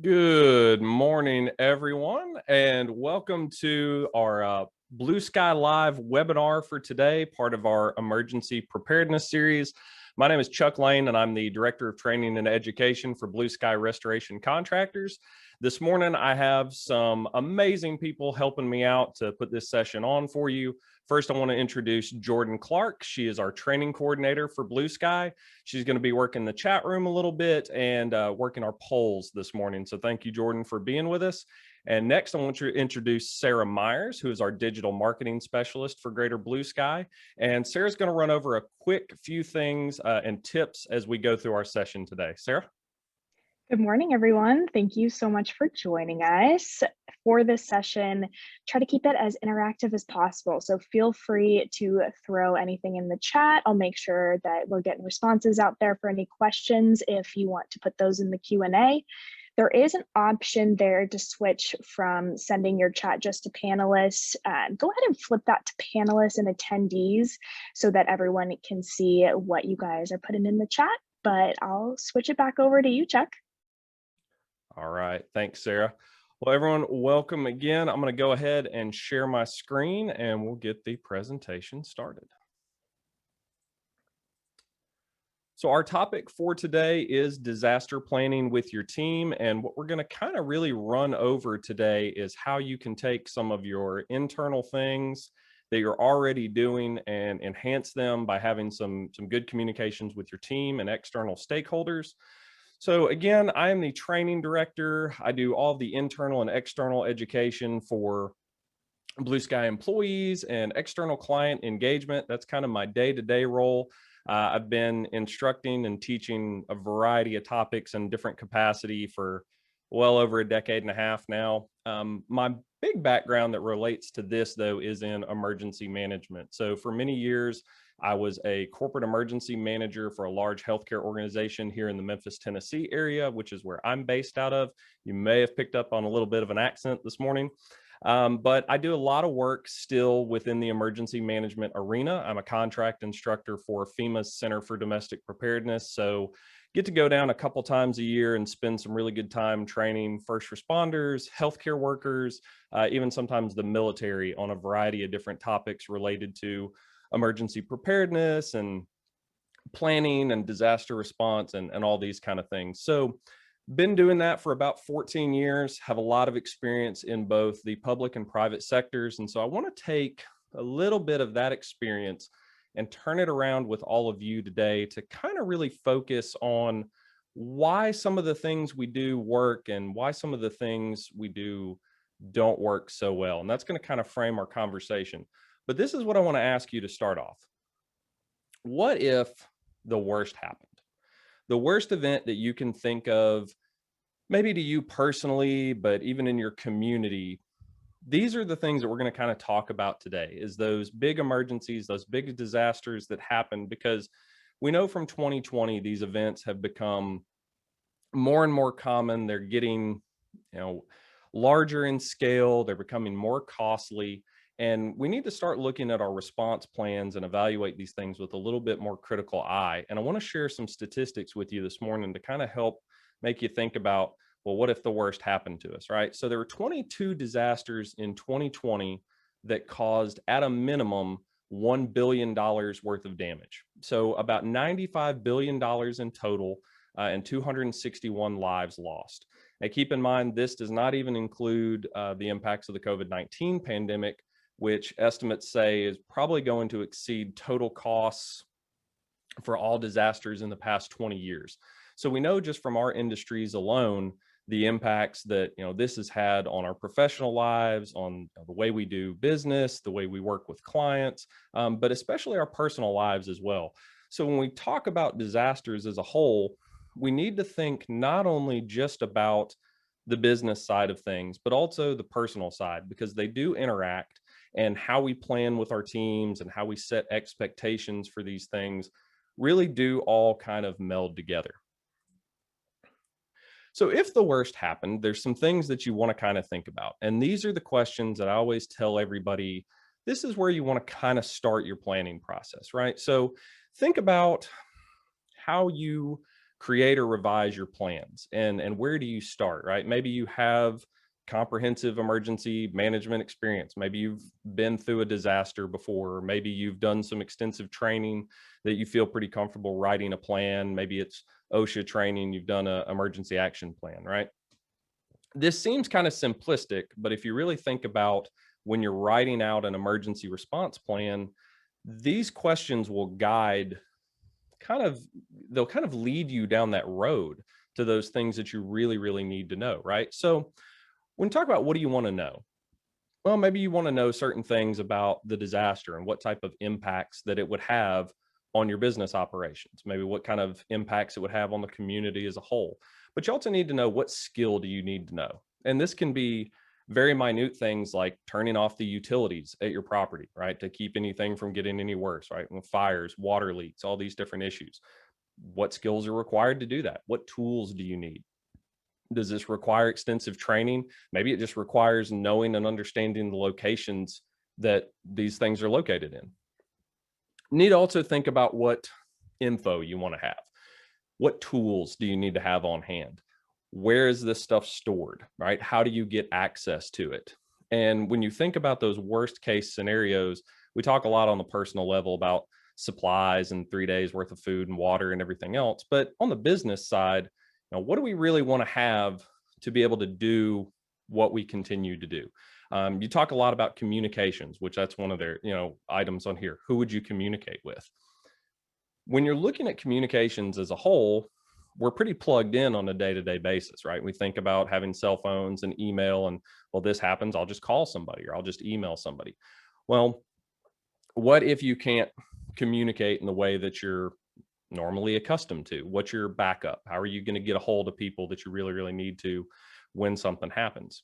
Good morning, everyone, and welcome to our BluSky Live webinar for today, part of our emergency preparedness series. My name is Chuck Lane, and I'm the Director of Training and Education for BluSky Restoration Contractors. This morning, I have some amazing people helping me out to put this session on for you. First, I want to introduce Jordan Clark. She is our training coordinator for BluSky. She's going to be working the chat room a little bit and working our polls this morning. So thank you, Jordan, for being with us. And next, I want to introduce Sarah Myers, who is our digital marketing specialist for Greater BluSky. And Sarah's going to run over a quick few things and tips as we go through our session today. Sarah? Good morning, everyone. Thank you so much for joining us for this session. Try to keep it as interactive as possible. So feel free to throw anything in the chat. I'll make sure that we're getting responses out there for any questions if you want to put those in the Q&A. There is an option there to switch from sending your chat just to panelists. Go ahead and flip that to panelists and attendees so that everyone can see what you guys are putting in the chat. But I'll switch it back over to you, Chuck. All right. Thanks, Sarah. Well, everyone, welcome again. I'm going to go ahead and share my screen and we'll get the presentation started. So our topic for today is disaster planning with your team. And what we're going to kind of really run over today is how you can take some of your internal things that you're already doing and enhance them by having some good communications with your team and external stakeholders. So again, I am the training director. I do all the internal and external education for BluSky employees and external client engagement. That's kind of my day-to-day role. I've been instructing and teaching a variety of topics in different capacity for well over a decade and a half now. My big background that relates to this, though, is in emergency management. So for many years, I was a corporate emergency manager for a large healthcare organization here in the Memphis, Tennessee area, which is where I'm based out of. You may have picked up on a little bit of an accent this morning. But I do a lot of work still within the emergency management arena. I'm a contract instructor for FEMA's Center for Domestic Preparedness. So get to go down a couple times a year and spend some really good time training first responders, healthcare workers, even sometimes the military on a variety of different topics related to emergency preparedness and planning and disaster response and all these kind of things. So been doing that for about 14 years, have a lot of experience in both the public and private sectors. And so I want to take a little bit of that experience and turn it around with all of you today to kind of really focus on why some of the things we do work and why some of the things we do don't work so well. And that's going to kind of frame our conversation. But this is what I want to ask you to start off. What if the worst happened? The worst event that you can think of, maybe to you personally, but even in your community, these are the things that we're going to kind of talk about today, is those big emergencies, those big disasters that happen, because we know from 2020, these events have become more and more common. They're getting, larger in scale. They're becoming more costly. And we need to start looking at our response plans and evaluate these things with a little bit more critical eye. And I want to share some statistics with you this morning to kind of help make you think about, well, what if the worst happened to us, right? So there were 22 disasters in 2020 that caused, at a minimum, $1 billion worth of damage. So about $95 billion in total and 261 lives lost. Now, keep in mind, this does not even include the impacts of the COVID-19 pandemic, which estimates say is probably going to exceed total costs for all disasters in the past 20 years. So we know just from our industries alone, the impacts that this has had on our professional lives, on the way we do business, the way we work with clients, but especially our personal lives as well. So when we talk about disasters as a whole, we need to think not only just about the business side of things, but also the personal side, because they do interact, and how we plan with our teams and how we set expectations for these things really do all kind of meld together. So if the worst happened, there's some things that you want to kind of think about. And these are the questions that I always tell everybody. This is where you want to kind of start your planning process, right? So think about how you create or revise your plans. And where do you start, right? Maybe you have comprehensive emergency management experience. Maybe you've been through a disaster before, or maybe you've done some extensive training that you feel pretty comfortable writing a plan. Maybe it's OSHA training, you've done an emergency action plan, right? This seems kind of simplistic, but if you really think about when you're writing out an emergency response plan, these questions will guide kind of, they'll kind of lead you down that road to those things that you really, really need to know, right? So when you talk about what do you want to know? Well, maybe you want to know certain things about the disaster and what type of impacts that it would have on your business operations, maybe what kind of impacts it would have on the community as a whole. But you also need to know what skill do you need to know. And this can be very minute things like turning off the utilities at your property, right? To keep anything from getting any worse, right? When fires, water leaks, all these different issues. What skills are required to do that? What tools do you need? Does this require extensive training? Maybe it just requires knowing and understanding the locations that these things are located in. Need to also think about what info you want to have. What tools do you need to have on hand? Where is this stuff stored, right? How do you get access to it? And when you think about those worst case scenarios, we talk a lot on the personal level about supplies and 3 days worth of food and water and everything else. But on the business side, what do we really want to have to be able to do what we continue to do? You talk a lot about communications, which that's one of their items on here. Who would you communicate with? When you're looking at communications as a whole, we're pretty plugged in on a day-to-day basis, right? We think about having cell phones and email, and well, this happens, I'll just call somebody or I'll just email somebody. Well, what if you can't communicate in the way that you're normally accustomed to? What's your backup? How are you going to get a hold of people that you really, really need to when something happens?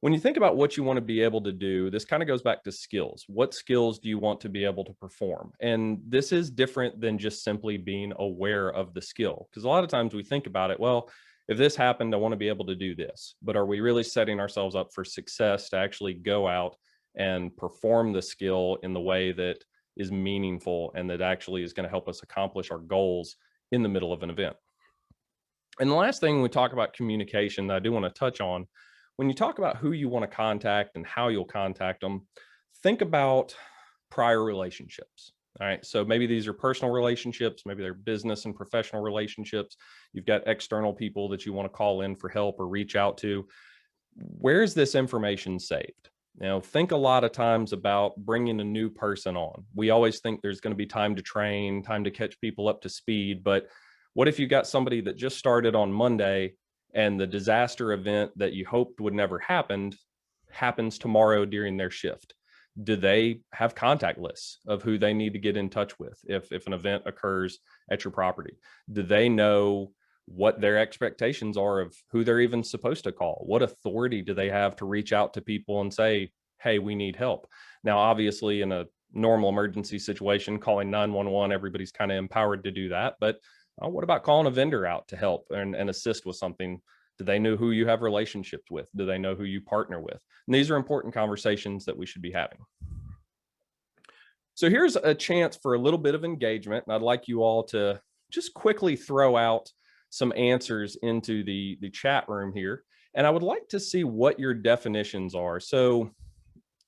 When you think about what you want to be able to do, this kind of goes back to skills. What skills do you want to be able to perform? And this is different than just simply being aware of the skill. Because a lot of times we think about it, well, if this happened, I want to be able to do this. But are we really setting ourselves up for success to actually go out and perform the skill in the way that is meaningful and that actually is going to help us accomplish our goals in the middle of an event? And the last thing, when we talk about communication, that I do want to touch on, when you talk about who you want to contact and how you'll contact them, think about prior relationships. All right. So maybe these are personal relationships, maybe they're business and professional relationships. You've got external people that you want to call in for help or reach out to. Where's this information saved? Think a lot of times about bringing a new person on. We always think there's going to be time to train, time to catch people up to speed. But what if you got somebody that just started on Monday and the disaster event that you hoped would never happens tomorrow during their shift? Do they have contact lists of who they need to get in touch with if an event occurs at your property? Do they know what their expectations are of who they're even supposed to call? What authority do they have to reach out to people and say, hey, we need help? Now, obviously, in a normal emergency situation, calling 911, everybody's kind of empowered to do that. But what about calling a vendor out to help and assist with something? Do they know who you have relationships with? Do they know who you partner with? And these are important conversations that we should be having. So here's a chance for a little bit of engagement. And I'd like you all to just quickly throw out some answers into the chat room here. And I would like to see what your definitions are. So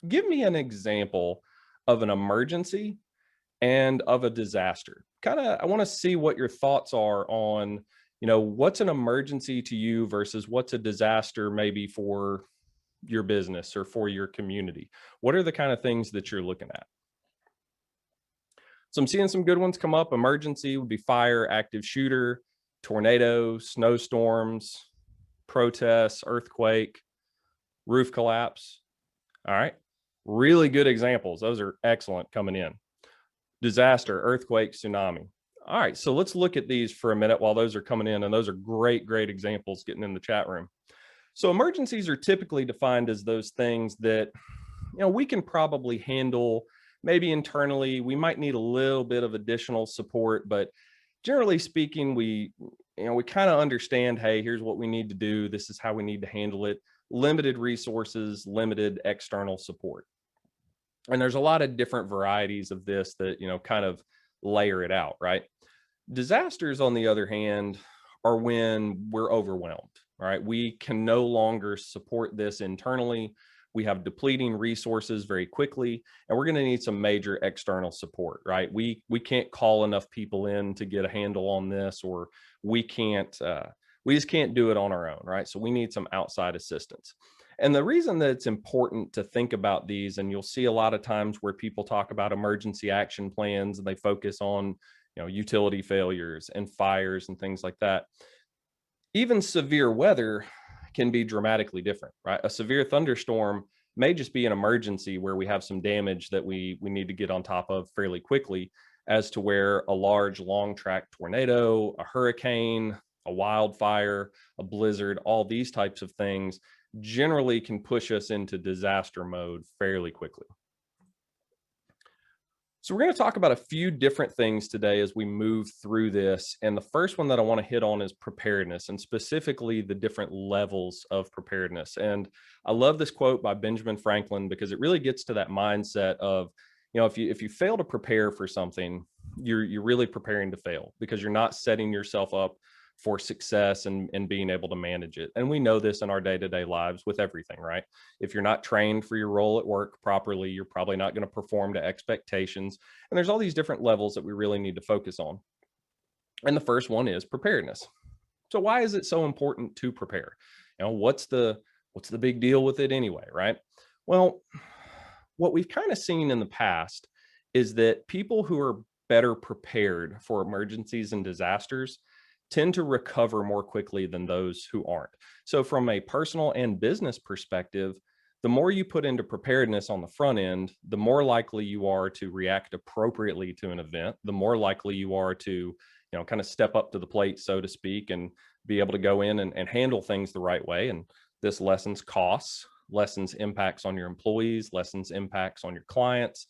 give me an example of an emergency and of a disaster. I want to see what your thoughts are on, what's an emergency to you versus what's a disaster maybe for your business or for your community. What are the kind of things that you're looking at? So I'm seeing some good ones come up. Emergency would be fire, active shooter, tornado, snowstorms, protests, earthquake, roof collapse. All right. Really good examples. Those are excellent coming in. Disaster, earthquake, tsunami. All right, so let's look at these for a minute while those are coming in, and those are great examples getting in the chat room. So emergencies are typically defined as those things that, we can probably handle maybe internally. We might need a little bit of additional support, but generally speaking, we kind of understand, hey, here's what we need to do. This is how we need to handle it. Limited resources, limited external support. And there's a lot of different varieties of this that, kind of layer it out, right? Disasters, on the other hand, are when we're overwhelmed. All right. We can no longer support this internally. We have depleting resources very quickly, and we're going to need some major external support, right? We can't call enough people in to get a handle on this, or we can't we just can't do it on our own, right? So we need some outside assistance. And the reason that it's important to think about these, and you'll see a lot of times where people talk about emergency action plans and they focus on, utility failures and fires and things like that. Even severe weather can be dramatically different, right? A severe thunderstorm may just be an emergency where we have some damage that we need to get on top of fairly quickly, as to where a large long track tornado, a hurricane, a wildfire, a blizzard, all these types of things generally can push us into disaster mode fairly quickly. So we're going to talk about a few different things today as we move through this. And the first one that I want to hit on is preparedness, and specifically the different levels of preparedness. And I love this quote by Benjamin Franklin because it really gets to that mindset of, if you fail to prepare for something, you're really preparing to fail, because you're not setting yourself up for success and being able to manage it. And we know this in our day-to-day lives with everything, right? If you're not trained for your role at work properly, you're probably not going to perform to expectations. And there's all these different levels that we really need to focus on. And the first one is preparedness. So why is it so important to prepare? What's the big deal with it anyway, right? Well, what we've kind of seen in the past is that people who are better prepared for emergencies and disasters tend to recover more quickly than those who aren't. So from a personal and business perspective, the more you put into preparedness on the front end, the more likely you are to react appropriately to an event, the more likely you are to, kind of step up to the plate, so to speak, and be able to go in and handle things the right way. And this lessens costs, lessens impacts on your employees, lessens impacts on your clients.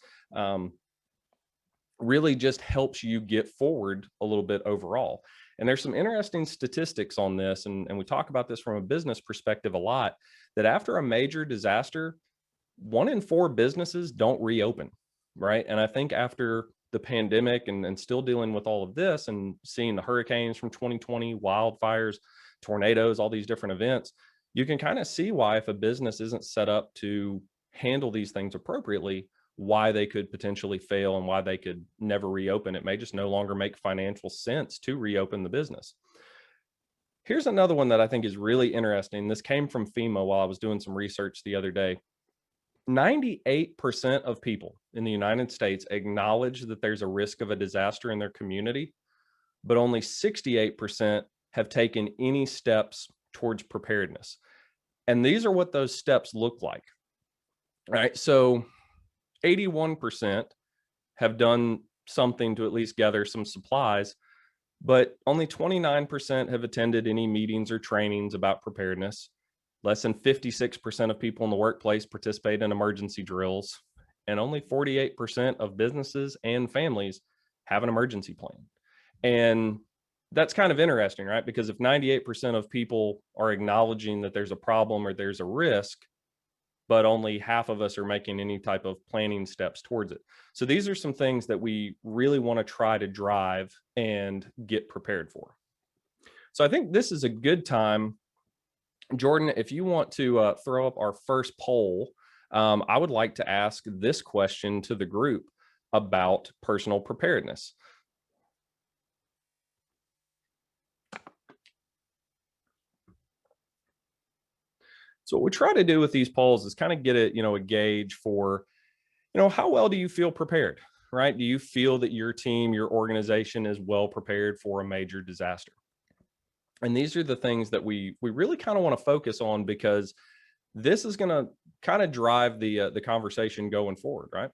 Really just helps you get forward a little bit overall. And there's some interesting statistics on this, and we talk about this from a business perspective a lot, that after a major disaster, 1 in 4 businesses don't reopen, right? And I think after the pandemic and still dealing with all of this and seeing the hurricanes from 2020, wildfires, tornadoes, all these different events, you can kind of see why, if a business isn't set up to handle these things appropriately, why they could potentially fail and why they could never reopen. It may just no longer make financial sense to reopen the business. Here's another one that I think is really interesting. This came from FEMA while I was doing some research the other day. 98% of people in the United States acknowledge that there's a risk of a disaster in their community, but only 68% have taken any steps towards preparedness. And these are what those steps look like. All right. So 81% have done something to at least gather some supplies, but only 29% have attended any meetings or trainings about preparedness. Less than 56% of people in the workplace participate in emergency drills, and only 48% of businesses and families have an emergency plan. And that's kind of interesting, right? Because if 98% of people are acknowledging that there's a problem or there's a risk, but only half of us are making any type of planning steps towards it. So these are some things that we really want to try to drive and get prepared for. So I think this is a good time, Jordan, if you want to throw up our first poll. I would like to ask this question to the group about personal preparedness. So what we try to do with these polls is kind of get a gauge for, how well do you feel prepared, right? Do you feel that your team, your organization is well prepared for a major disaster? And these are the things that we really kind of want to focus on, because this is going to kind of drive the conversation going forward, right?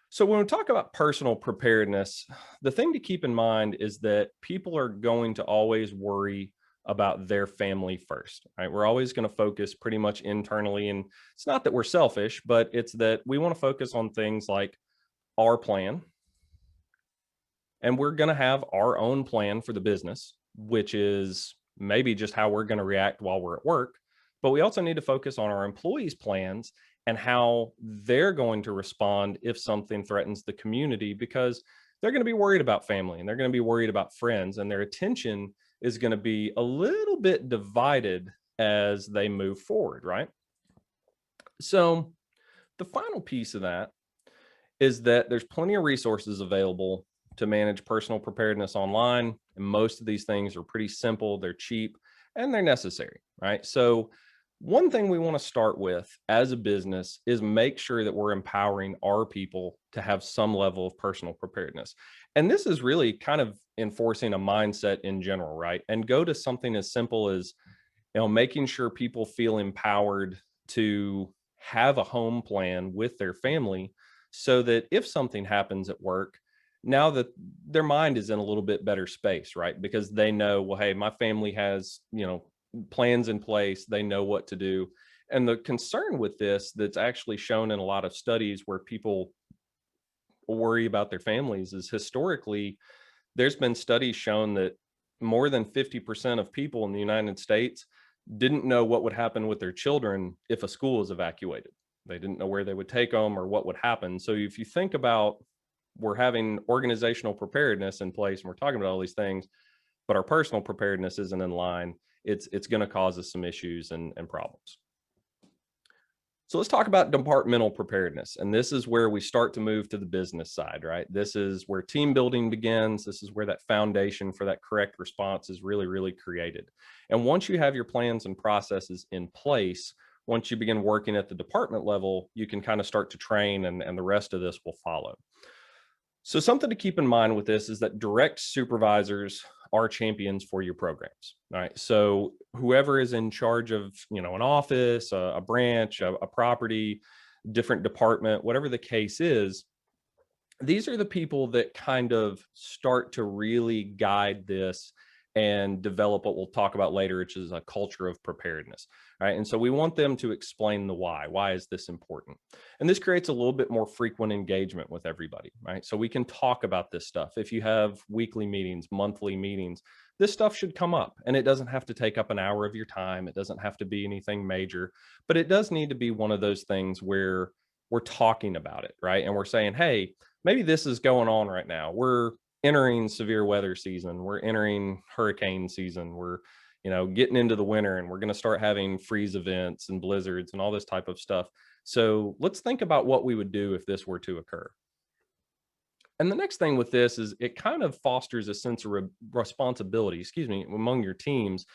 So when we talk about personal preparedness, the thing to keep in mind is that people are going to always worry about their family first, right? We're always going to focus pretty much internally. And it's not that we're selfish, but it's that we want to focus on things like our plan. And we're going to have our own plan for the business, which is maybe just how we're going to react while we're at work. But we also need to focus on our employees' plans and how they're going to respond if something threatens the community, because they're going to be worried about family and they're going to be worried about friends, and their attention is going to be a little bit divided as they move forward, right? So, the final piece of that is that there's plenty of resources available to manage personal preparedness online. And most of these things are pretty simple, they're cheap, and they're necessary, right? So, one thing we want to start with as a business is make sure that we're empowering our people to have some level of personal preparedness. And this is really kind of enforcing a mindset in general, right? And go to something as simple as, making sure people feel empowered to have a home plan with their family so that if something happens at work, now that their mind is in a little bit better space, right? Because they know, well, hey, my family has, plans in place, they know what to do. And the concern with this that's actually shown in a lot of studies where people worry about their families is historically there's been studies shown that more than 50% of people in the United States didn't know what would happen with their children if a school was evacuated. They didn't know where they would take them or what would happen. So if you think about, we're having organizational preparedness in place and we're talking about all these things, but our personal preparedness isn't in line, it's going to cause us some issues and problems. So let's talk about departmental preparedness. And this is where we start to move to the business side, right? This is where team building begins. This is where that foundation for that correct response is really, really created. And once you have your plans and processes in place, once you begin working at the department level, you can kind of start to train and the rest of this will follow. So something to keep in mind with this is that direct supervisors are champions for your programs. All right. So whoever is in charge of, an office, a branch, a property, different department, whatever the case is, these are the people that kind of start to really guide this and develop what we'll talk about later, which is a culture of preparedness. Right. And so we want them to explain the why. Why is this important? And this creates a little bit more frequent engagement with everybody. Right. So we can talk about this stuff. If you have weekly meetings, monthly meetings, this stuff should come up and it doesn't have to take up an hour of your time. It doesn't have to be anything major, but it does need to be one of those things where we're talking about it. Right. And we're saying, hey, maybe this is going on right now. We're entering severe weather season. We're entering hurricane season. We're, getting into the winter and we're going to start having freeze events and blizzards and all this type of stuff. So let's think about what we would do if this were to occur. And the next thing with this is it kind of fosters a sense of responsibility, among your teams.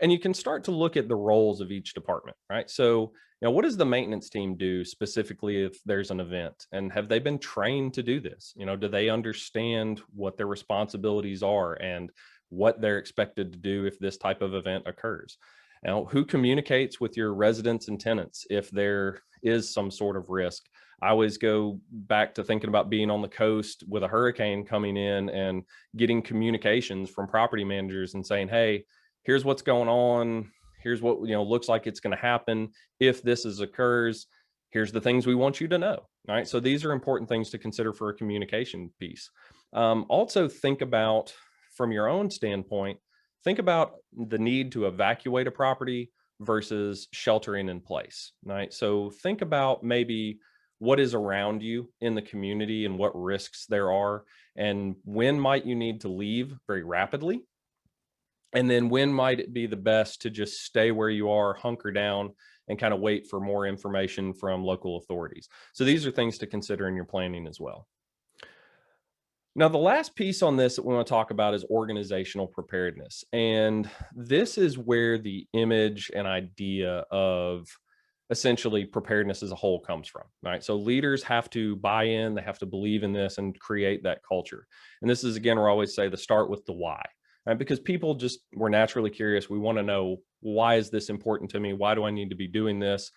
And you can start to look at the roles of each department, right? So, what does the maintenance team do specifically if there's an event? And have they been trained to do this? Do they understand what their responsibilities are and what they're expected to do if this type of event occurs? Now, who communicates with your residents and tenants if there is some sort of risk? I always go back to thinking about being on the coast with a hurricane coming in and getting communications from property managers and saying, hey, here's what's going on. Here's what, looks like it's going to happen. If occurs, here's the things we want you to know. All right. So these are important things to consider for a communication piece. Also think about, from your own standpoint, think about the need to evacuate a property versus sheltering in place. Right. So think about maybe what is around you in the community and what risks there are, and when might you need to leave very rapidly, and then when might it be the best to just stay where you are, hunker down, and kind of wait for more information from local authorities. So these are things to consider in your planning as well. Now, the last piece on this that we want to talk about is organizational preparedness. And this is where the image and idea of essentially preparedness as a whole comes from, right? So leaders have to buy in, they have to believe in this and create that culture. And this is, again, we always say the start with the why, right? Because people just, we're naturally curious. We want to know, why is this important to me? Why do I need to be doing this?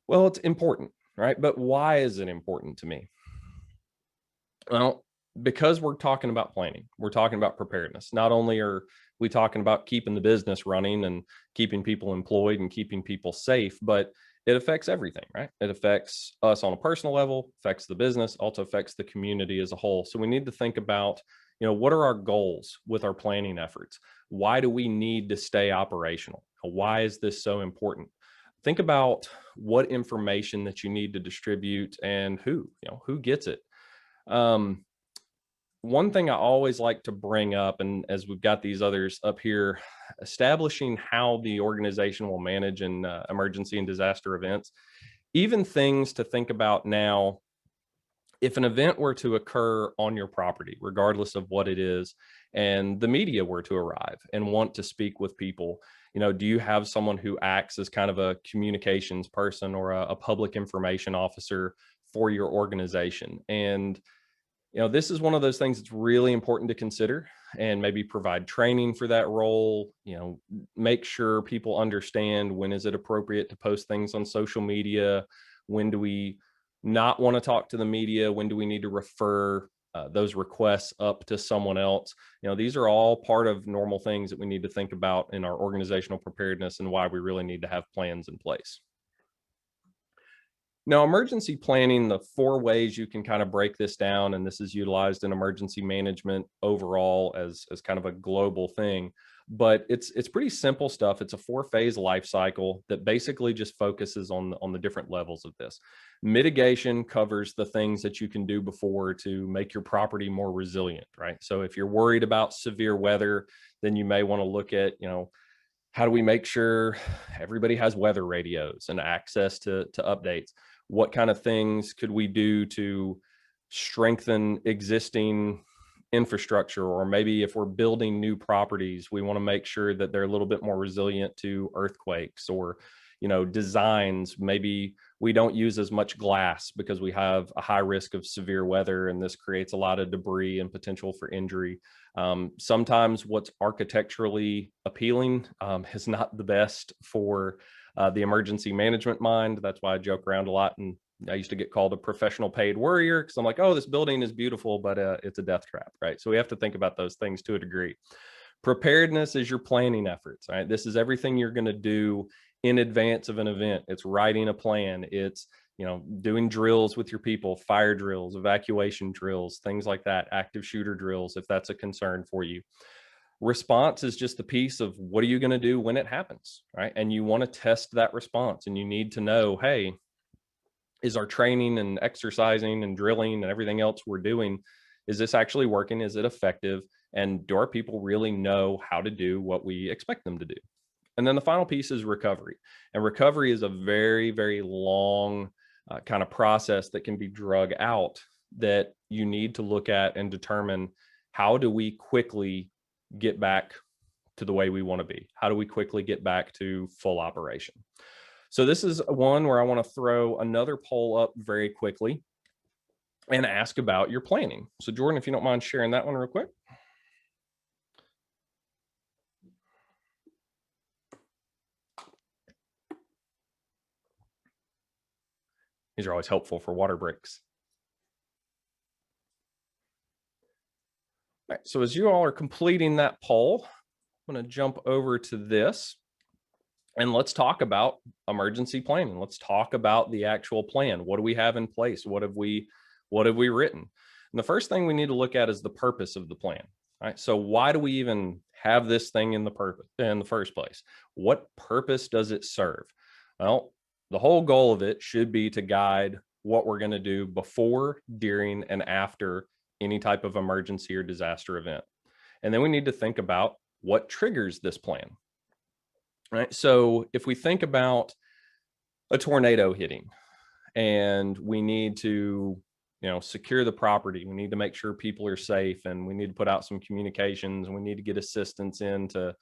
Well, it's important, right? But why is it important to me? Well, because we're talking about planning, we're talking about preparedness. Not only are we talking about keeping the business running and keeping people employed and keeping people safe, but it affects everything, right? It affects us on a personal level, affects the business, also affects the community as a whole. So we need to think about, what are our goals with our planning efforts? Why do we need to stay operational? Why is this so important? Think about what information that you need to distribute and who gets it. one thing I always like to bring up, and as we've got these others up here, establishing how the organization will manage in emergency and disaster events, even things to think about now. If an event were to occur on your property, regardless of what it is, and the media were to arrive and want to speak with people, do you have someone who acts as kind of a communications person or a public information officer for your organization? And this is one of those things that's really important to consider, and maybe provide training for that role. Make sure people understand, when is it appropriate to post things on social media? When do we not want to talk to the media? When do we need to refer those requests up to someone else? These are all part of normal things that we need to think about in our organizational preparedness, and why we really need to have plans in place. Now, emergency planning, the four ways you can kind of break this down, and this is utilized in emergency management overall as kind of a global thing, but it's pretty simple stuff. It's a four-phase life cycle that basically just focuses on the different levels of this. Mitigation covers the things that you can do before to make your property more resilient, right? So if you're worried about severe weather, then you may want to look at, how do we make sure everybody has weather radios and access to updates? What kind of things could we do to strengthen existing infrastructure? Or maybe if we're building new properties, we want to make sure that they're a little bit more resilient to earthquakes, or designs. Maybe we don't use as much glass because we have a high risk of severe weather, and this creates a lot of debris and potential for injury. Sometimes what's architecturally appealing is not the best for the emergency management mind. That's why I joke around a lot, and I used to get called a professional paid worrier, because I'm like, oh, this building is beautiful, but it's a death trap, right? So we have to think about those things to a degree. Preparedness is your planning efforts, right? This is everything you're going to do in advance of an event. It's writing a plan. It's doing drills with your people, fire drills, evacuation drills, things like that, active shooter drills, if that's a concern for you. Response is just the piece of, what are you going to do when it happens, right? And you want to test that response, and you need to know, hey, is our training and exercising and drilling and everything else we're doing, is this actually working? Is it effective? And do our people really know how to do what we expect them to do? And then the final piece is recovery. And recovery is a very, very long kind of process that can be drug out, that you need to look at and determine, how do we quickly get back to the way we want to be? How do we quickly get back to full operation? So this is one where I want to throw another poll up very quickly and ask about your planning. So Jordan, if you don't mind sharing that one real quick. These are always helpful for water breaks. All right, so as you all are completing that poll, I'm going to jump over to this, and let's talk about emergency planning. Let's talk about the actual plan. What do we have in place? What have we written? And the first thing we need to look at is the purpose of the plan. All right, so why do we even have this thing in the first place? What purpose does it serve? Well, the whole goal of it should be to guide what we're going to do before, during, and after any type of emergency or disaster event. And then we need to think about what triggers this plan. Right? So if we think about a tornado hitting, and we need to secure the property, we need to make sure people are safe, and we need to put out some communications, and we need to get assistance in to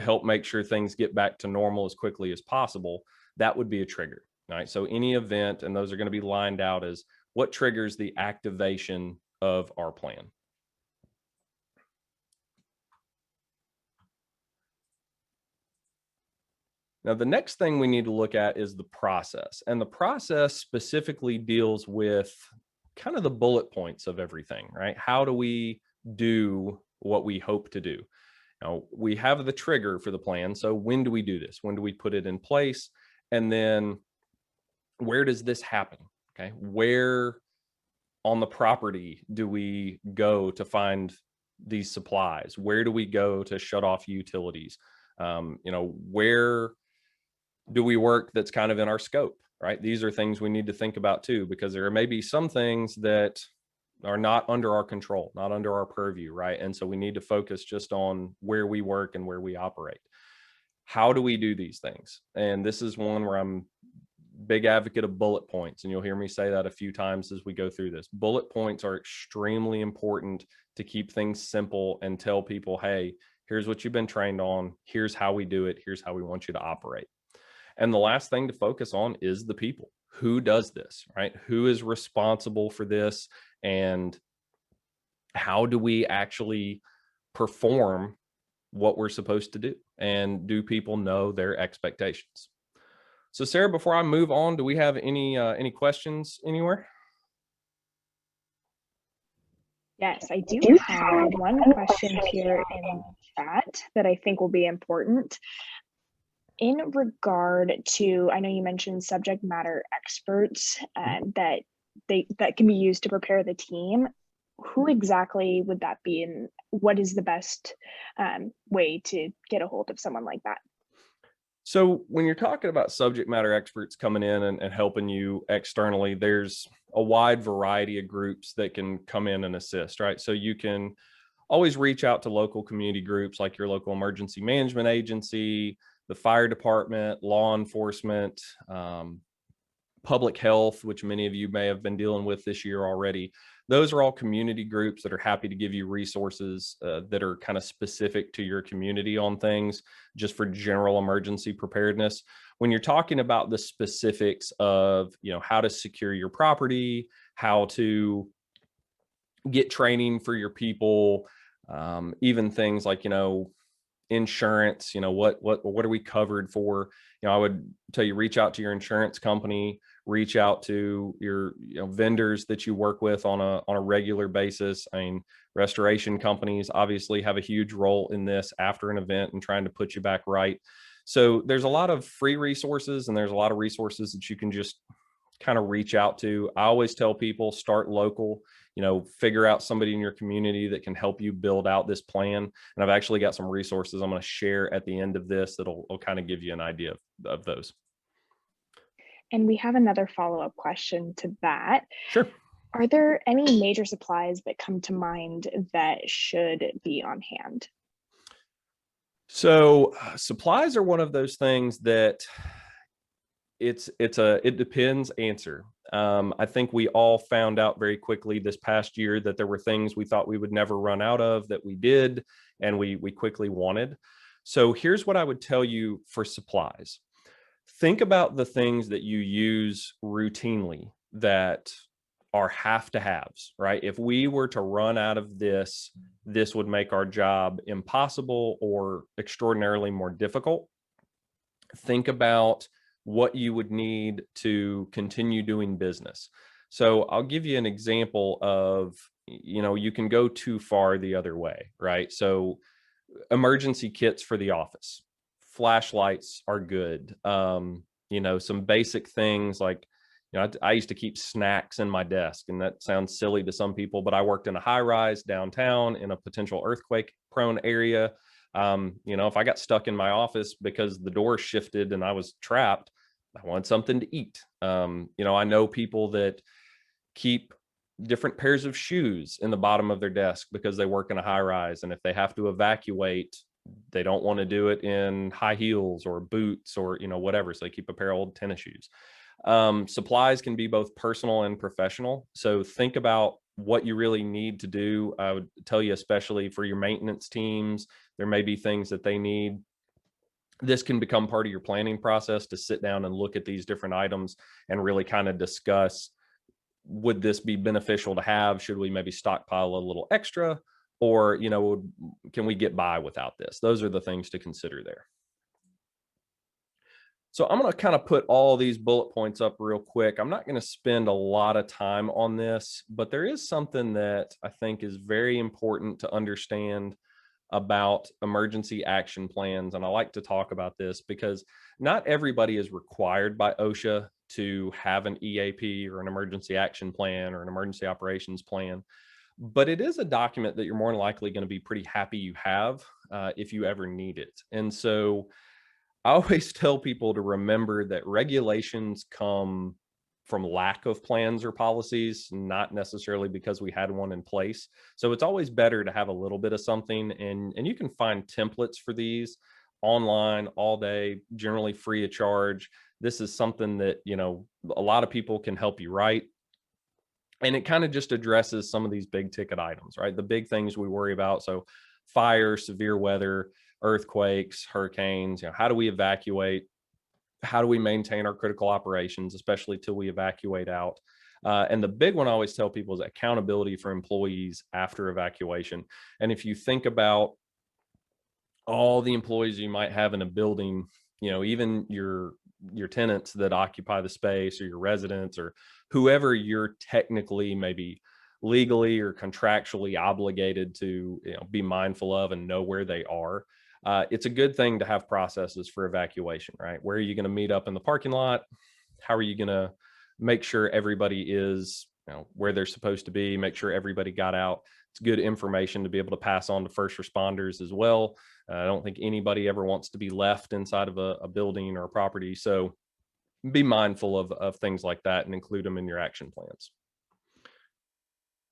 help make sure things get back to normal as quickly as possible. That would be a trigger. Right? So any event, and those are going to be lined out as what triggers the activation of our plan. Now, the next thing we need to look at is the process. And the process specifically deals with kind of the bullet points of everything, right? How do we do what we hope to do? Now, we have the trigger for the plan. So when do we do this? When do we put it in place? And then where does this happen? Okay. Where on the property do we go to find these supplies? Where do we go to shut off utilities? Where do we work that's kind of in our scope, right? These are things we need to think about too, because there may be some things that are not under our control, not under our purview, right? And so we need to focus just on where we work and where we operate. How do we do these things? And this is one where I'm big advocate of bullet points, and you'll hear me say that a few times as we go through this. Bullet points are extremely important to keep things simple and tell people, hey, here's what you've been trained on, here's how we do it, here's how we want you to operate. And the last thing to focus on is the people. Who does this, right? Who is responsible for this? And how do we actually perform what we're supposed to do? And do people know their expectations? So Sarah, before I move on, do we have any questions anywhere? Yes, I do have one question here in chat that I think will be important. In regard to, I know you mentioned subject matter experts that can be used to prepare the team. Who exactly would that be, and what is the best way to get a hold of someone like that? So when you're talking about subject matter experts coming in and helping you externally, there's a wide variety of groups that can come in and assist, right? So you can always reach out to local community groups like your local emergency management agency, the fire department, law enforcement, public health, which many of you may have been dealing with this year already. Those are all community groups that are happy to give you resources that are kind of specific to your community on things, just for general emergency preparedness. When you're talking about the specifics of, how to secure your property, how to get training for your people, even things like, insurance, what are we covered for? I would tell you, reach out to your insurance company, reach out to your vendors that you work with on a regular basis. I mean, restoration companies obviously have a huge role in this after an event and trying to put you back right. So there's a lot of free resources, and there's a lot of resources that you can just kind of reach out to. I always tell people, start local, figure out somebody in your community that can help you build out this plan. And I've actually got some resources I'm going to share at the end of this that'll kind of give you an idea of those. And we have another follow-up question to that. Sure. Are there any major supplies that come to mind that should be on hand? So supplies are one of those things that it depends answer. I think we all found out very quickly this past year that there were things we thought we would never run out of that we did, and we quickly wanted. So here's what I would tell you for supplies. Think about the things that you use routinely that are have to haves, right? If we were to run out of this, this would make our job impossible or extraordinarily more difficult. Think about what you would need to continue doing business. So I'll give you an example of, you can go too far the other way, right? So emergency kits for the office, flashlights are good. Some basic things like, I used to keep snacks in my desk, and that sounds silly to some people, but I worked in a high rise downtown in a potential earthquake prone area. If I got stuck in my office because the door shifted and I was trapped, I wanted something to eat. I know people that keep different pairs of shoes in the bottom of their desk because they work in a high rise. And if they have to evacuate, they don't want to do it in high heels or boots or, whatever. So they keep a pair of old tennis shoes. Supplies can be both personal and professional. So think about what you really need to do. I would tell you, especially for your maintenance teams, there may be things that they need. This can become part of your planning process to sit down and look at these different items and really kind of discuss, would this be beneficial to have? Should we maybe stockpile a little extra? Or, can we get by without this? Those are the things to consider there. So I'm going to kind of put all these bullet points up real quick. I'm not going to spend a lot of time on this, but there is something that I think is very important to understand about emergency action plans. And I like to talk about this because not everybody is required by OSHA to have an EAP or an emergency action plan or an emergency operations plan. But it is a document that you're more than likely going to be pretty happy you have if you ever need it. And so I always tell people to remember that regulations come from lack of plans or policies, not necessarily because we had one in place. So it's always better to have a little bit of something, and you can find templates for these online all day, generally free of charge. This is something that, a lot of people can help you write, and it kind of just addresses some of these big ticket items, right? The big things we worry about. So fire, severe weather, earthquakes, hurricanes, how do we evacuate? How do we maintain our critical operations, especially till we evacuate out? And the big one I always tell people is accountability for employees after evacuation. And if you think about all the employees you might have in a building, even your tenants that occupy the space, or your residents, or whoever you're technically maybe legally or contractually obligated to, be mindful of and know where they are. It's a good thing to have processes for evacuation, right? Where are you going to meet up in the parking lot? How are you going to make sure everybody is, where they're supposed to be? Make sure everybody got out. It's good information to be able to pass on to first responders as well. I don't think anybody ever wants to be left inside of a building or a property. So be mindful of things like that and include them in your action plans.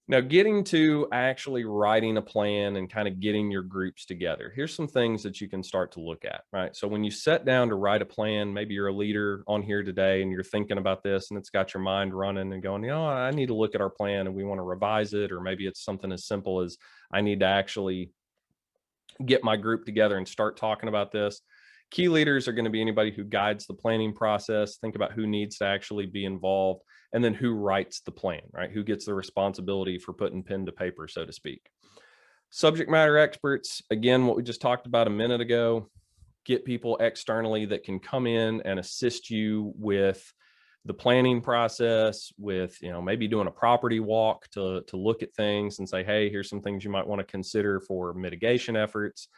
Now, getting to actually writing a plan and kind of getting your groups together, here's some things that you can start to look at, right? So when you sit down to write a plan, maybe you're a leader on here today and you're thinking about this and it's got your mind running and going, I need to look at our plan and we want to revise it. Or maybe it's something as simple as I need to actually get my group together and start talking about this. Key leaders are going to be anybody who guides the planning process. Think about who needs to actually be involved, and then who writes the plan, right? Who gets the responsibility for putting pen to paper, so to speak. Subject matter experts, again, what we just talked about a minute ago. Get people externally that can come in and assist you with the planning process, with maybe doing a property walk to look at things and say, hey, here's some things you might want to consider for mitigation efforts.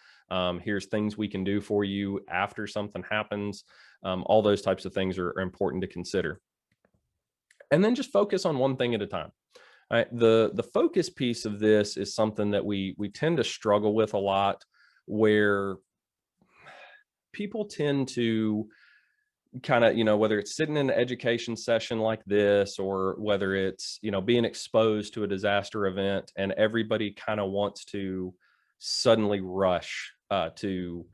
Here's things we can do for you after something happens. All those types of things are important to consider. And then just focus on one thing at a time. Right? The focus piece of this is something that we tend to struggle with a lot, where people tend to kind of, whether it's sitting in an education session like this, or whether it's, being exposed to a disaster event, and everybody kind of wants to suddenly rush to,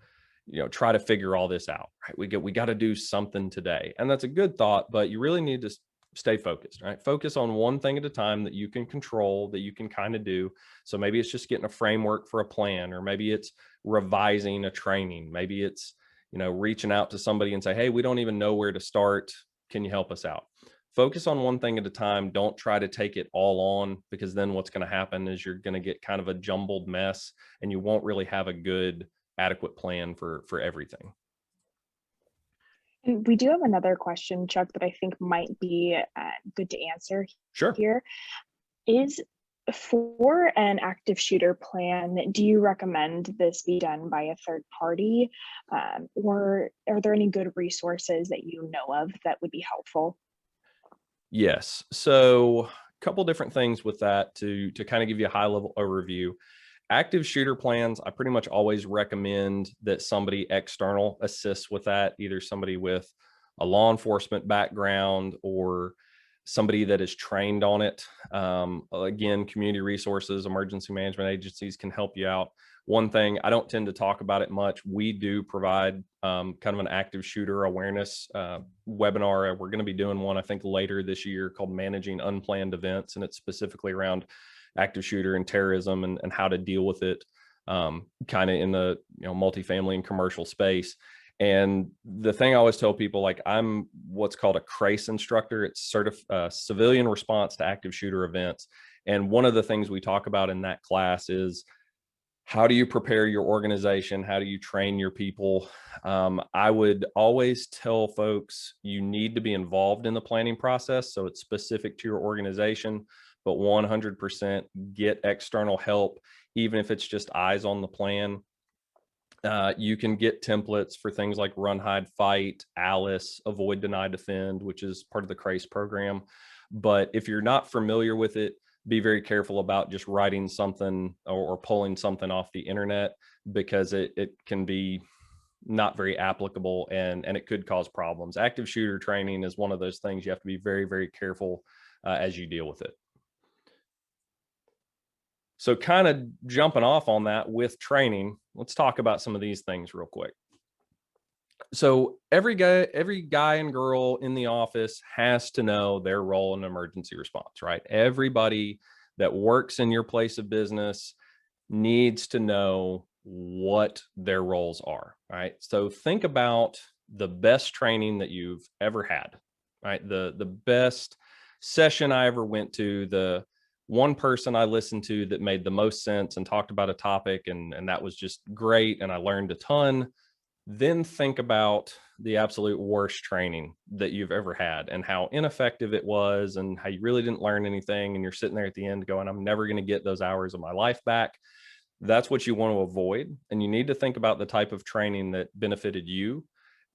try to figure all this out, right? We got to do something today. And that's a good thought, but you really need to stay focused, right? Focus on one thing at a time that you can control, that you can kind of do. So maybe it's just getting a framework for a plan, or maybe it's revising a training. Maybe it's, reaching out to somebody and say, hey, we don't even know where to start. Can you help us out? Focus on one thing at a time. Don't try to take it all on, because then what's going to happen is you're going to get kind of a jumbled mess, and you won't really have a good, adequate plan for everything. And we do have another question, Chuck, that I think might be good to answer Sure. here. Is For an active shooter plan, do you recommend this be done by a third party? Or are there any good resources that you know of that would be helpful? Yes. So a couple different things with that to kind of give you a high level overview. Active shooter plans, I pretty much always recommend that somebody external assists with that, either somebody with a law enforcement background or somebody that is trained on it. Again, community resources, emergency management agencies can help you out. One thing, I don't tend to talk about it much, we do provide kind of an active shooter awareness webinar. We're going to be doing one, I think, later this year, called Managing Unplanned Events, and it's specifically around active shooter and terrorism, and how to deal with it kind of in the multifamily and commercial space. And the thing I always tell people, like, I'm what's called a CRACE instructor. It's civilian response to active shooter events. And one of the things we talk about in that class is, how do you prepare your organization? How do you train your people? I would always tell folks, you need to be involved in the planning process, so it's specific to your organization, but 100% get external help, even if it's just eyes on the plan. You can get templates for things like Run, Hide, Fight, Alice, Avoid, Deny, Defend, which is part of the CRACE program. But if you're not familiar with it, be very careful about just writing something or pulling something off the internet, because it can be not very applicable, and it could cause problems. Active shooter training is one of those things you have to be very, very careful as you deal with it. So kind of jumping off on that with training, let's talk about some of these things real quick. So every guy and girl in the office has to know their role in emergency response, right? Everybody that works in your place of business needs to know what their roles are, right? So think about the best training that you've ever had, right? The best session I ever went to, the one person I listened to that made the most sense and talked about a topic, and that was just great and I learned a ton. Then think about the absolute worst training that you've ever had and how ineffective it was and how you really didn't learn anything. And you're sitting there at the end going, I'm never going to get those hours of my life back. That's what you want to avoid. And you need to think about the type of training that benefited you,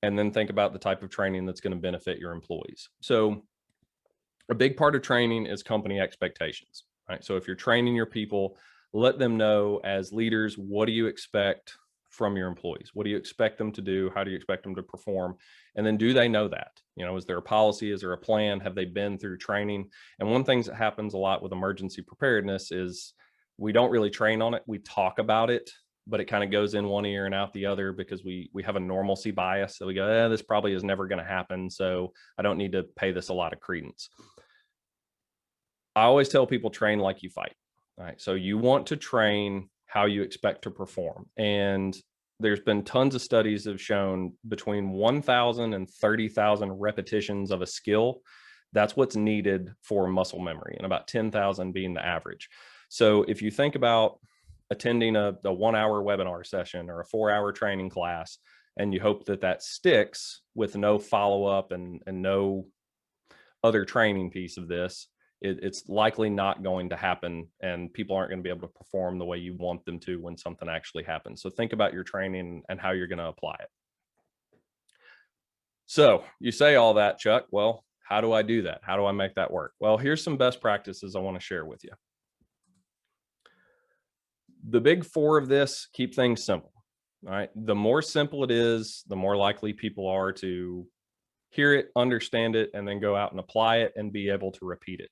and then think about the type of training that's going to benefit your employees. So a big part of training is company expectations, right? So if you're training your people, let them know as leaders, what do you expect from your employees? What do you expect them to do? How do you expect them to perform? And then do they know that? Is there a policy? Is there a plan? Have they been through training? And one thing that happens a lot with emergency preparedness is we don't really train on it. We talk about it, but it kind of goes in one ear and out the other because we have a normalcy bias. So we go, this probably is never going to happen, so I don't need to pay this a lot of credence. I always tell people, train like you fight. All right. So you want to train how you expect to perform. And there's been tons of studies that have shown between 1,000 and 30,000 repetitions of a skill. That's what's needed for muscle memory, and about 10,000 being the average. So if you think about attending a 1-hour webinar session or a 4-hour training class, and you hope that that sticks with no follow-up and no other training piece of this, it's likely not going to happen, and people aren't going to be able to perform the way you want them to when something actually happens. So think about your training and how you're going to apply it. So you say all that, Chuck. Well, how do I do that? How do I make that work? Well, here's some best practices I want to share with you. The big four of this: keep things simple. All right. The more simple it is, the more likely people are to hear it, understand it, and then go out and apply it and be able to repeat it.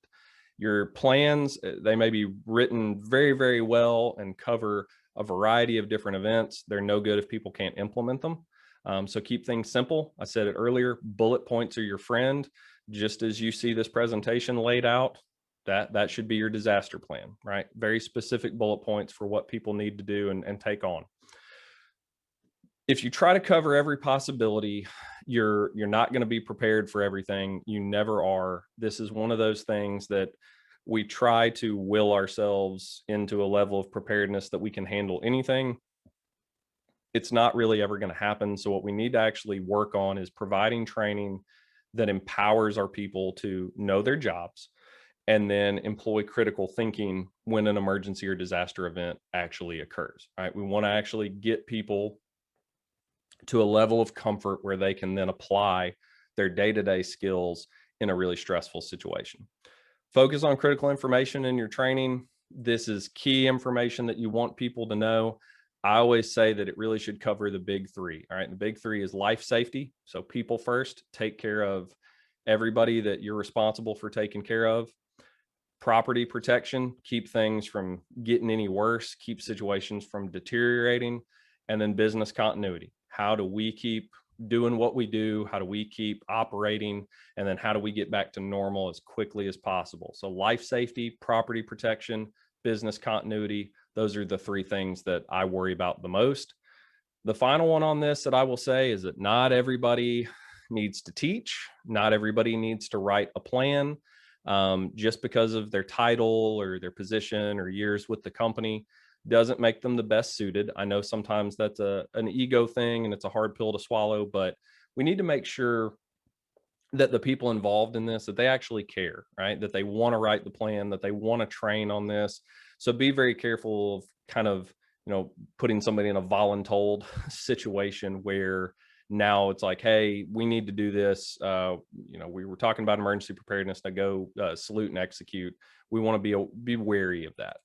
Your plans, they may be written very, very well and cover a variety of different events. They're no good if people can't implement them. So keep things simple. I said it earlier, bullet points are your friend. Just as you see this presentation laid out, that should be your disaster plan, right? Very specific bullet points for what people need to do and take on. If you try to cover every possibility, you're not going to be prepared for everything. You never are. This is one of those things that we try to will ourselves into a level of preparedness that we can handle anything. It's not really ever going to happen. So what we need to actually work on is providing training that empowers our people to know their jobs and then employ critical thinking when an emergency or disaster event actually occurs. Right? We want to actually get people to a level of comfort where they can then apply their day-to-day skills in a really stressful situation. Focus on critical information in your training. This is key information that you want people to know. I always say that it really should cover the big three. All right. The big three is life safety. So people first, take care of everybody that you're responsible for taking care of. Property protection, keep things from getting any worse, keep situations from deteriorating. And then business continuity. How do we keep doing what we do? How do we keep operating? And then how do we get back to normal as quickly as possible? So life safety, property protection, business continuity, those are the three things that I worry about the most. The final one on this that I will say is that not everybody needs to teach. Not everybody needs to write a plan. Just because of their title or their position or years with the company doesn't make them the best suited. I know sometimes that's an ego thing and it's a hard pill to swallow, but we need to make sure that the people involved in this, that they actually care, right? That they want to write the plan, that they want to train on this. So be very careful of kind of, putting somebody in a voluntold situation where now it's like, hey, we need to do this. We were talking about emergency preparedness. Now go salute and execute. We want to be wary of that.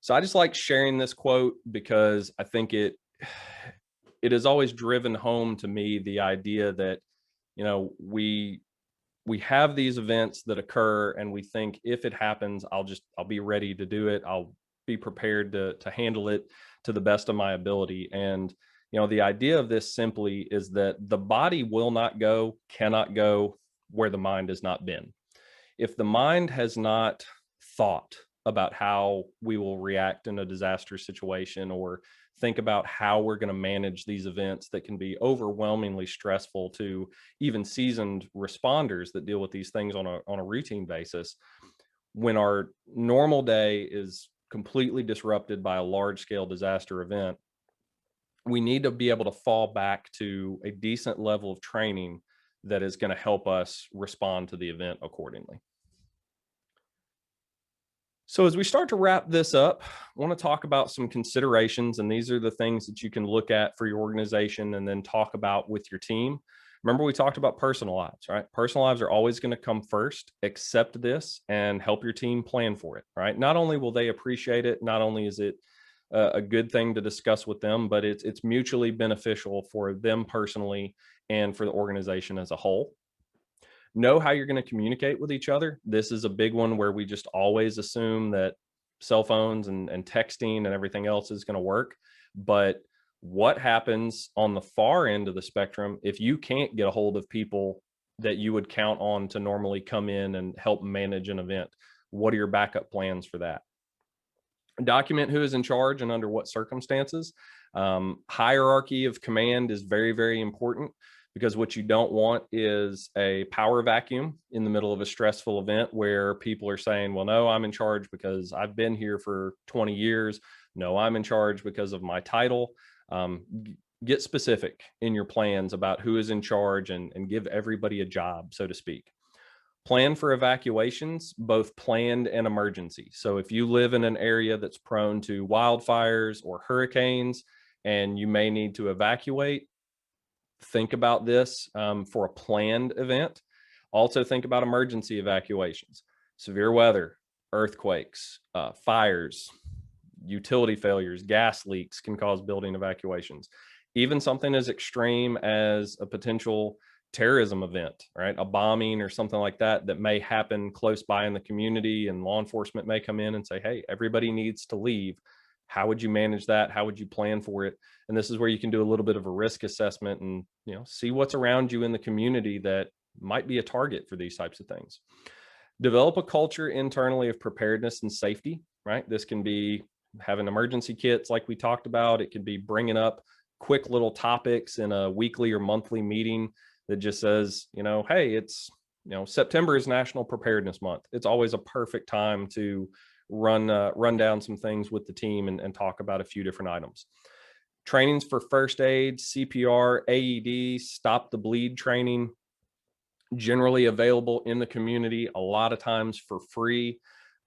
So I just like sharing this quote because I think it has always driven home to me the idea that, you know, we have these events that occur and we think if it happens, I'll be ready to do it. I'll be prepared to handle it to the best of my ability. And, you know, the idea of this simply is that the body will not go, cannot go where the mind has not been. If the mind has not thought about how we will react in a disaster situation, or think about how we're going to manage these events that can be overwhelmingly stressful to even seasoned responders that deal with these things on a routine basis, when our normal day is completely disrupted by a large scale disaster event, we need to be able to fall back to a decent level of training that is going to help us respond to the event accordingly. So as we start to wrap this up, I want to talk about some considerations, and these are the things that you can look at for your organization and then talk about with your team. Remember, we talked about personal lives, right? Personal lives are always going to come first. Accept this and help your team plan for it, right? Not only will they appreciate it, not only is it a good thing to discuss with them, but it's mutually beneficial for them personally and for the organization as a whole. Know how you're going to communicate with each other. This is a big one where we just always assume that cell phones and texting and everything else is going to work. But what happens on the far end of the spectrum if you can't get a hold of people that you would count on to normally come in and help manage an event? What are your backup plans for that? Document who is in charge and under what circumstances. Hierarchy of command is very, very important, because what you don't want is a power vacuum in the middle of a stressful event where people are saying, well, no, I'm in charge because I've been here for 20 years. No, I'm in charge because of my title. Get specific in your plans about who is in charge, and give everybody a job, so to speak. Plan for evacuations, both planned and emergency. So if you live in an area that's prone to wildfires or hurricanes and you may need to evacuate, think about this for a planned event. Also think about emergency evacuations, severe weather, earthquakes, fires, utility failures, gas leaks can cause building evacuations. Even something as extreme as a potential terrorism event, right? A bombing or something like that that may happen close by in the community, and law enforcement may come in and say, hey, everybody needs to leave. How would you manage that? How would you plan for it? And this is where you can do a little bit of a risk assessment and, you know, see what's around you in the community that might be a target for these types of things. Develop a culture internally of preparedness and safety, right? This can be having emergency kits like we talked about. It could be bringing up quick little topics in a weekly or monthly meeting that just says, you know, hey, it's, you know, September is National Preparedness Month. It's always a perfect time to run down some things with the team and talk about a few different items. Trainings for first aid, CPR, AED, stop the bleed training, generally available in the community, a lot of times for free.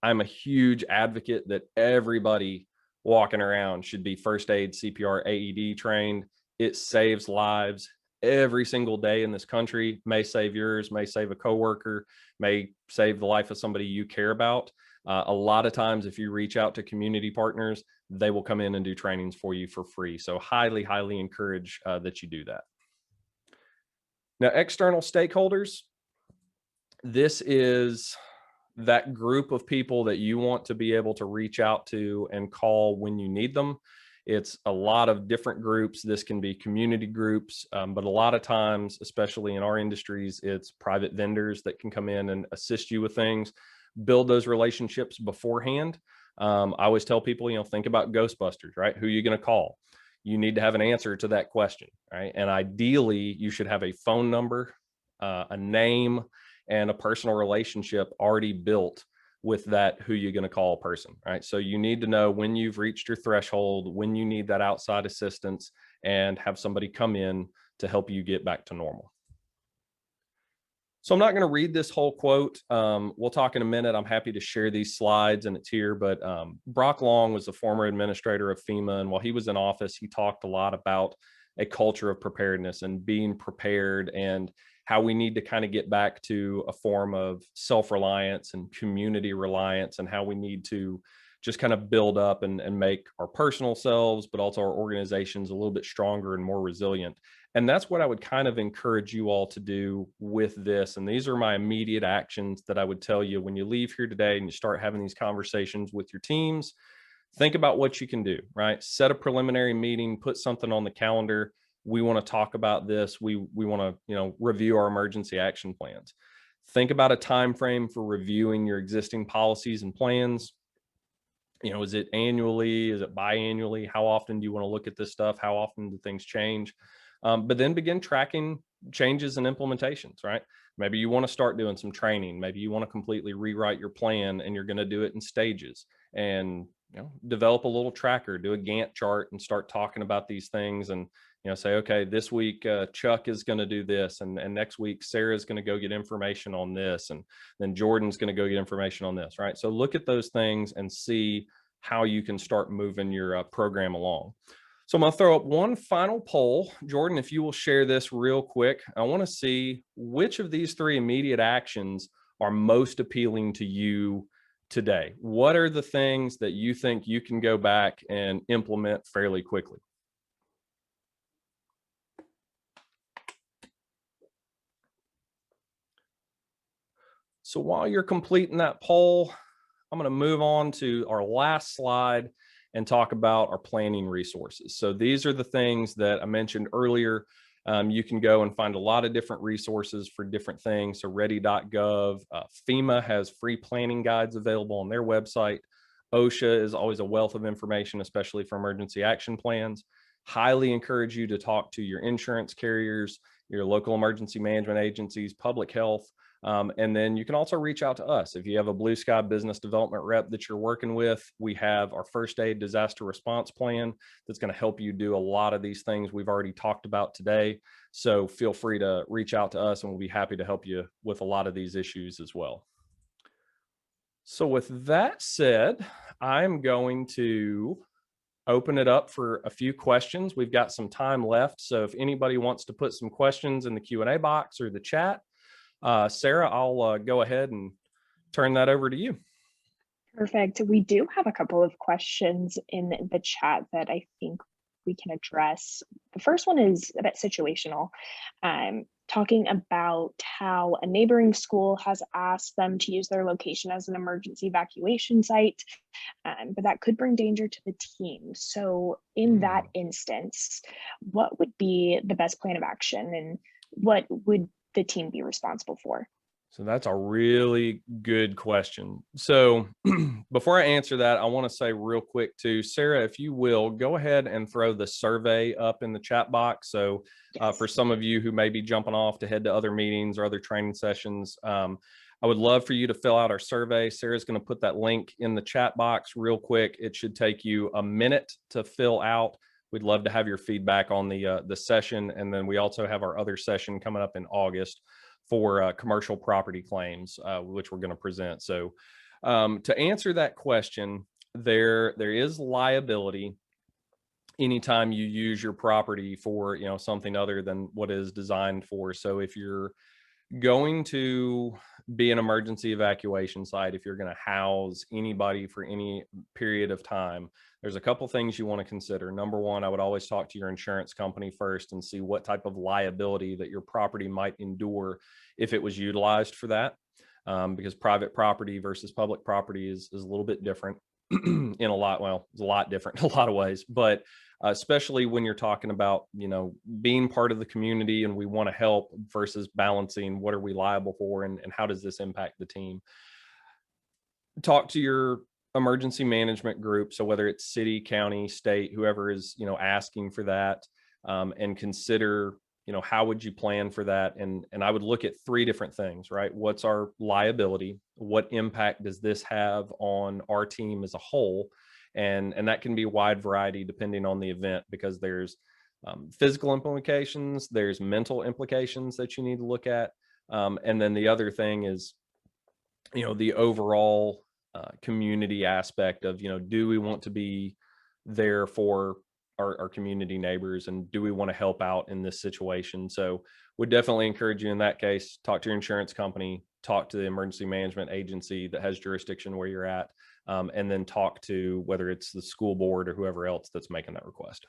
I'm a huge advocate that everybody walking around should be first aid, CPR, AED trained. It saves lives every single day in this country. May save yours, may save a coworker, may save the life of somebody you care about. A lot of times, if you reach out to community partners, they will come in and do trainings for you for free. So highly, highly encourage that you do that. Now, external stakeholders, this is that group of people that you want to be able to reach out to and call when you need them. It's a lot of different groups. This can be community groups, but a lot of times, especially in our industries, it's private vendors that can come in and assist you with things. Build those relationships beforehand. I always tell people, you know, think about Ghostbusters, right? Who are you going to call? You need to have an answer to that question, right? And ideally, you should have a phone number, a name, and a personal relationship already built with that who you're going to call person, right? So you need to know when you've reached your threshold, when you need that outside assistance, and have somebody come in to help you get back to normal. So I'm not going to read this whole quote. We'll talk in a minute. I'm happy to share these slides and it's here, but Brock Long was the former administrator of FEMA. And while he was in office, he talked a lot about a culture of preparedness and being prepared, and how we need to kind of get back to a form of self-reliance and community reliance, and how we need to just kind of build up and make our personal selves, but also our organizations a little bit stronger and more resilient. And that's what I would kind of encourage you all to do with this. And these are my immediate actions that I would tell you when you leave here today and you start having these conversations with your teams. Think about what you can do, right? Set a preliminary meeting, put something on the calendar. We want to talk about this. We want to, review our emergency action plans. Think about a time frame for reviewing your existing policies and plans. Is it annually? Is it biannually? How often do you want to look at this stuff? How often do things change? But then begin tracking changes and implementations, right? Maybe you want to start doing some training. Maybe you want to completely rewrite your plan and you're going to do it in stages, and develop a little tracker, do a Gantt chart and start talking about these things, and say, okay, this week Chuck is going to do this, and next week Sarah is going to go get information on this, and then Jordan's going to go get information on this, right? So look at those things and see how you can start moving your program along. So I'm going to throw up one final poll. Jordan, if you will share this real quick, I want to see which of these three immediate actions are most appealing to you today. What are the things that you think you can go back and implement fairly quickly? So while you're completing that poll, I'm going to move on to our last slide and talk about our planning resources. So these are the things that I mentioned earlier. You can go and find a lot of different resources for different things. So ready.gov, FEMA has free planning guides available on their website. OSHA is always a wealth of information, especially for emergency action plans. Highly encourage you to talk to your insurance carriers, your local emergency management agencies, public health. And then you can also reach out to us. If you have a BluSky business development rep that you're working with, we have our first aid disaster response plan that's going to help you do a lot of these things we've already talked about today. So feel free to reach out to us and we'll be happy to help you with a lot of these issues as well. So with that said, I'm going to open it up for a few questions. We've got some time left. So if anybody wants to put some questions in the Q&A box or the chat, Sarah, I'll go ahead and turn that over to you. Perfect. We do have a couple of questions in the chat that I think we can address. The first one is a bit situational, talking about how a neighboring school has asked them to use their location as an emergency evacuation site, but that could bring danger to the team. So in that instance, what would be the best plan of action and what would the team be responsible for? So that's a really good question. So before I answer that, I want to say real quick too, Sarah, if you will, go ahead and throw the survey up in the chat box. So for some of you who may be jumping off to head to other meetings or other training sessions, I would love for you to fill out our survey. Sarah's going to put that link in the chat box real quick. It should take you a minute to fill out. We'd love to have your feedback on the session. And then we also have our other session coming up in August for commercial property claims, which we're going to present. So to answer that question, there is liability anytime you use your property for something other than what it is designed for. So if you're going to be an emergency evacuation site, if you're going to house anybody for any period of time, there's a couple things you want to consider. Number one, I would always talk to your insurance company first and see what type of liability that your property might endure if it was utilized for that, because private property versus public property is a little bit different in a lot, well, it's a lot different in a lot of ways, but especially when you're talking about, being part of the community and we want to help versus balancing what are we liable for and how does this impact the team. Talk to your emergency management group. So whether it's city, county, state, whoever is, asking for that, and consider, how would you plan for that? And I would look at three different things, right? What's our liability? What impact does this have on our team as a whole? And that can be a wide variety depending on the event, because there's physical implications, there's mental implications that you need to look at. And then the other thing is, the overall community aspect of, do we want to be there for our community neighbors, and do we want to help out in this situation? So would definitely encourage you in that case, talk to your insurance company, talk to the emergency management agency that has jurisdiction where you're at, and then talk to whether it's the school board or whoever else that's making that request.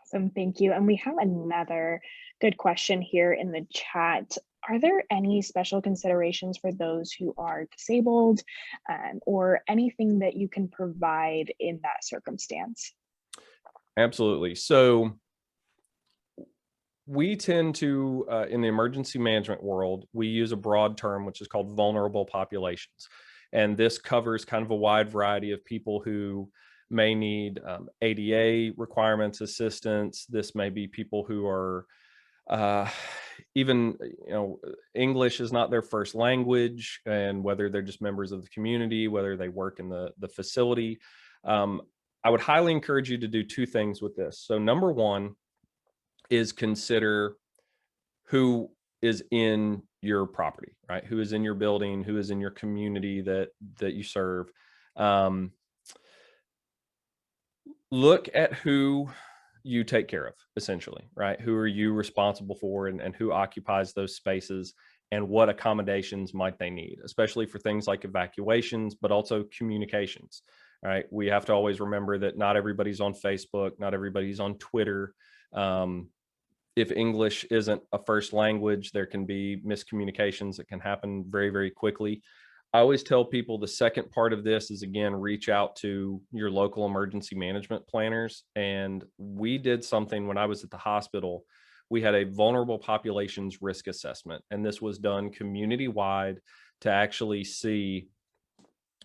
Awesome, thank you. And we have another good question here in the chat. Are there any special considerations for those who are disabled, or anything that you can provide in that circumstance? Absolutely. So we tend to, in the emergency management world, we use a broad term, which is called vulnerable populations. And this covers kind of a wide variety of people who may need ADA requirements, assistance. This may be people who are even, English is not their first language, and whether they're just members of the community, whether they work in the facility. Um, I would highly encourage you to do two things with this. So number one is consider who is in your property, right? Who is in your building, who is in your community that you serve. Um, Look at who you take care of, essentially, right? Who are you responsible for, and who occupies those spaces, and what accommodations might they need, especially for things like evacuations, but also communications, right? We have to always remember that not everybody's on Facebook, not everybody's on Twitter. If English isn't a first language, there can be miscommunications that can happen very, very quickly. I always tell people the second part of this is, again, reach out to your local emergency management planners. And we did something when I was at the hospital. We had a vulnerable populations risk assessment, and this was done community wide to actually see,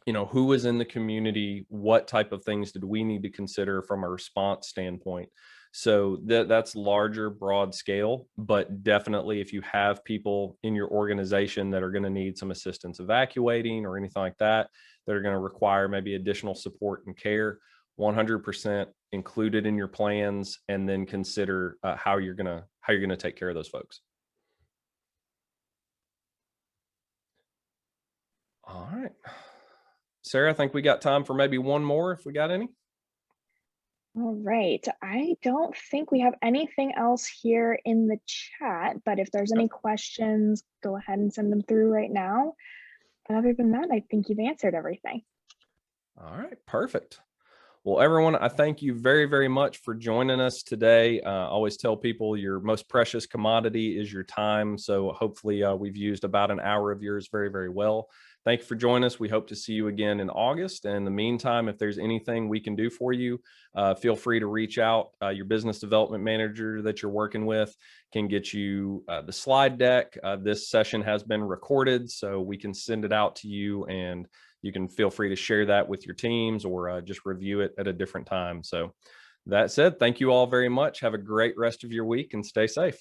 who was in the community, what type of things did we need to consider from a response standpoint. So that's larger, broad scale, but definitely if you have people in your organization that are going to need some assistance evacuating or anything like that, that are going to require maybe additional support and care, 100% included in your plans, and then consider how you're going to take care of those folks. All right. Sarah, I think we got time for maybe one more if we got any. All right. I don't think we have anything else here in the chat, but if there's any questions, go ahead and send them through right now. But other than that, I think you've answered everything. All right, perfect. Well, everyone, I thank you very, very much for joining us today. I always tell people your most precious commodity is your time. So hopefully we've used about an hour of yours very, very well. Thank you for joining us. We hope to see you again in August. And in the meantime, if there's anything we can do for you, feel free to reach out. Your business development manager that you're working with can get you the slide deck. This session has been recorded, so we can send it out to you, and you can feel free to share that with your teams, or just review it at a different time. So that said, thank you all very much. Have a great rest of your week and stay safe.